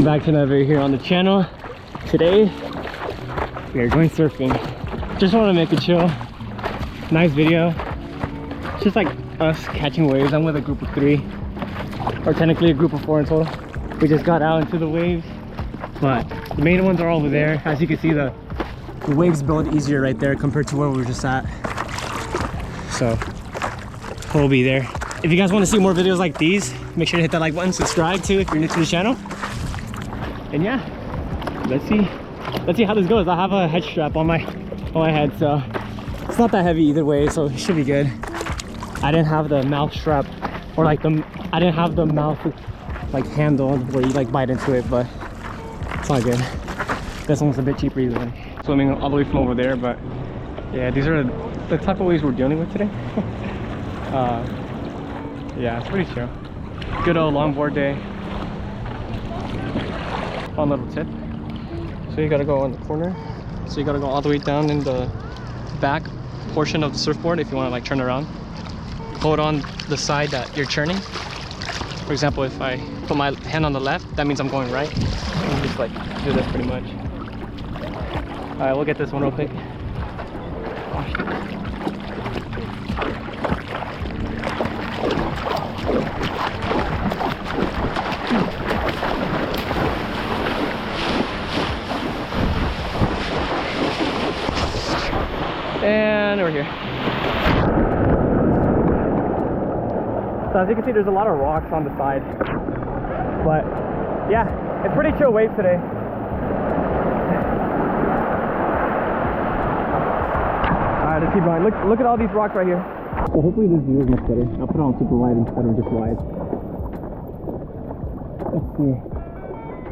Welcome back to another video here on the channel. Today we are going surfing. Just want to make a chill, nice video. It's just like us catching waves. I'm with a group of 3, or technically a group of 4 in total. We just got out into the waves, but the main ones are over there. As you can see, the waves build easier right there compared to where we were just at. So we'll be there. If you guys want to see more videos like these, make sure to hit that like button, subscribe too if you're new to the channel. And yeah, let's see how this goes. I have a head strap on my head, so it's not that heavy either way, so it should be good. I didn't have the mouth strap, or like I didn't have the mouth like handle where you like bite into it, but it's all good. This one's a bit cheaper either way. Swimming all the way from over there, but yeah, these are the type of waves we're dealing with today. Yeah, it's pretty chill. Good old longboard day. Fun little tip. So you gotta go on the corner. So you gotta go all the way down in the back portion of the surfboard if you want to like turn around. Hold on the side that you're turning. For example, if I put my hand on the left, that means I'm going right. And just like do this pretty much. Alright, we'll get this one real quick. And over here. So as you can see, there's a lot of rocks on the side, but yeah, it's pretty chill wave today. Alright, let's keep going. Look at all these rocks right here. So hopefully this view is much better. I'll put it on super wide instead of just wide. Let's see.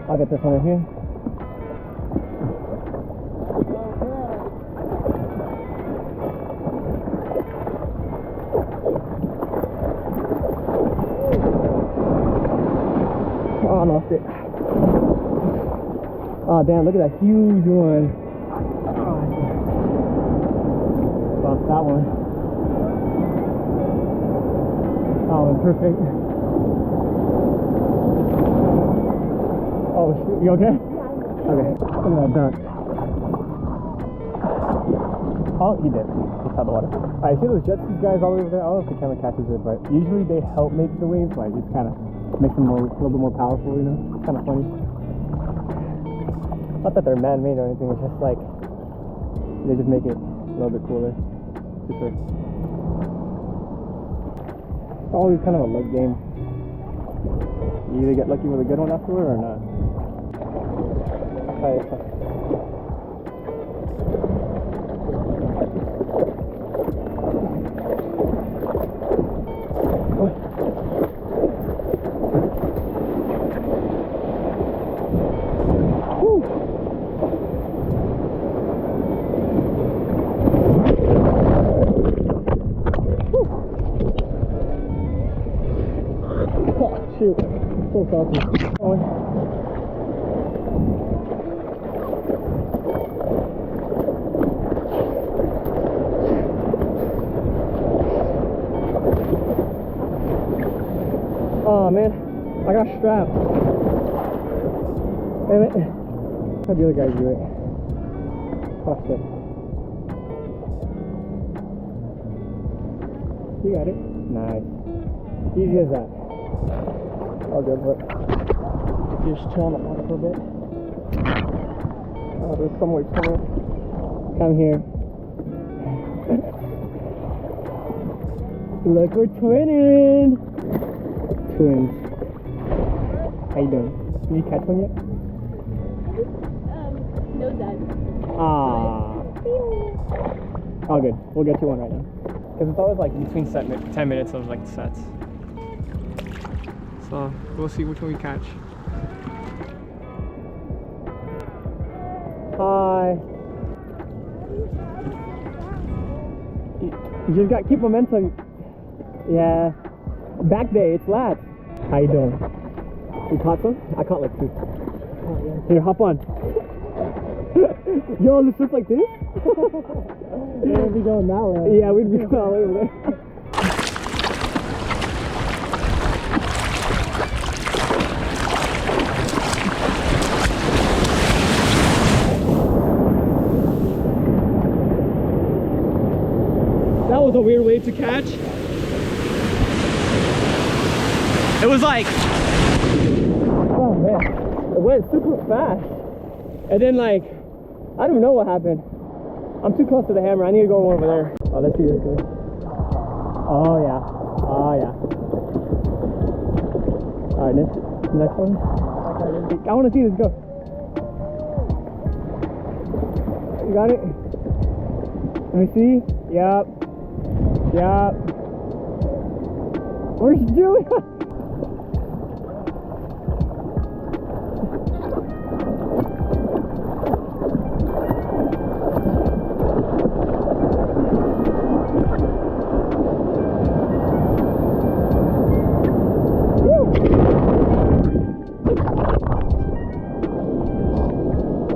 I'll get this one right here. Oh, I lost it. Oh damn, look at that huge one. Lost that one. Oh, perfect. Oh shoot, you okay? Okay, look at that duck. Oh, he did. Just out the water. Alright, see those jet skis guys all the way over there? I don't know if the camera catches it, but usually they help make the waves, like it's kind of makes them a little bit more powerful, you know? It's kind of funny. Not that they're man-made or anything, it's just like they just make it a little bit cooler. Super. It's always kind of a luck game. You either get lucky with a good one afterward or not. Okay. Shoot, so salty. Oh man, I got strapped. Damn it. How'd the other guys do it? Oh shit. You got it. Nice. Easy as that. All good, but just chill on the water for a bit. Oh, there's some weights somewhere. Come here. Look, we're twinning! Twins. How you doing? Did you catch one yet? No, Dad. Ah. All good. We'll get you one right now. Because it's always like between 10 minutes of like sets. So we'll see which one we catch. Hi. You just got to keep momentum. Yeah. Back day, it's lats. How you doing? You caught some? I caught like 2. Oh, yeah. Here, hop on. Yo, let's surf like this? We'd be going that way. Yeah, we'd be going all over there. was a weird wave to catch. It was like, oh man, it went super fast. And then like, I don't know what happened. I'm too close to the hammer. I need to go over there. Oh, let's see this thing. Oh yeah. Oh yeah. Alright, next one. I want to see this go. You got it? Let me see. Yup. Yup. What are you doing?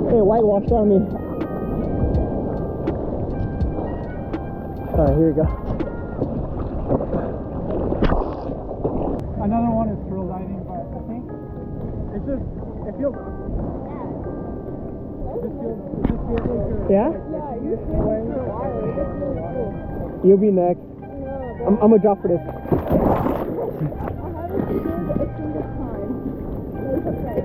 Hey, whitewashed on me. Alright, here we go. Another one is curl diving, but I think it's just, it feels, it just feels like you're, yeah? Yeah, you're swimming for a while. It just feels cool. You'll be next. No, I'm gonna drop for this. I haven't seen it a single time. Okay.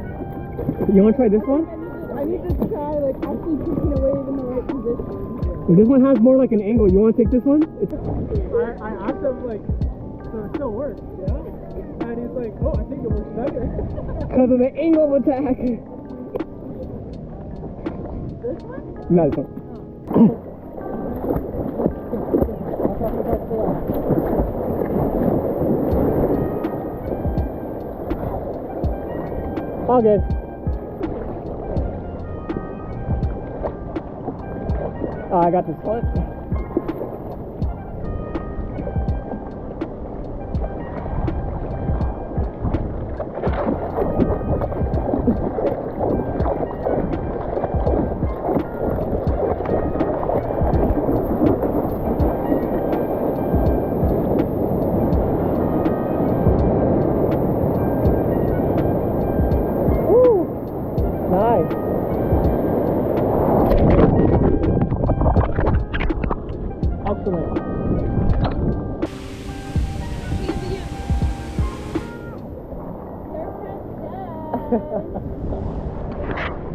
You wanna try this one? I need to try like actually kicking a wave in the right position. This one has more like an angle. You want to take this one? I asked him like, so it still works, yeah? And he's like, oh, I think it works better. Because of the angle of attack. This one? No, this one. Oh. All good. I got this one. Woo! Nice. Excellent.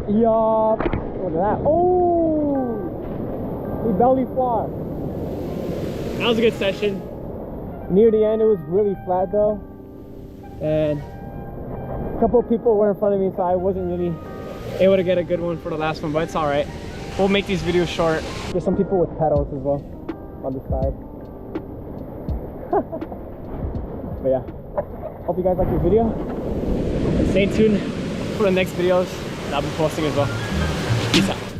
Yup. Look at that. Oh! We belly flop. That was a good session. Near the end, it was really flat though. And a couple of people were in front of me, so I wasn't really able to get a good one for the last one, but it's alright. We'll make these videos short. There's some people with pedals as well on the side. But yeah, hope you guys like this video. And stay tuned for the next videos that I'll be posting as well. Peace out.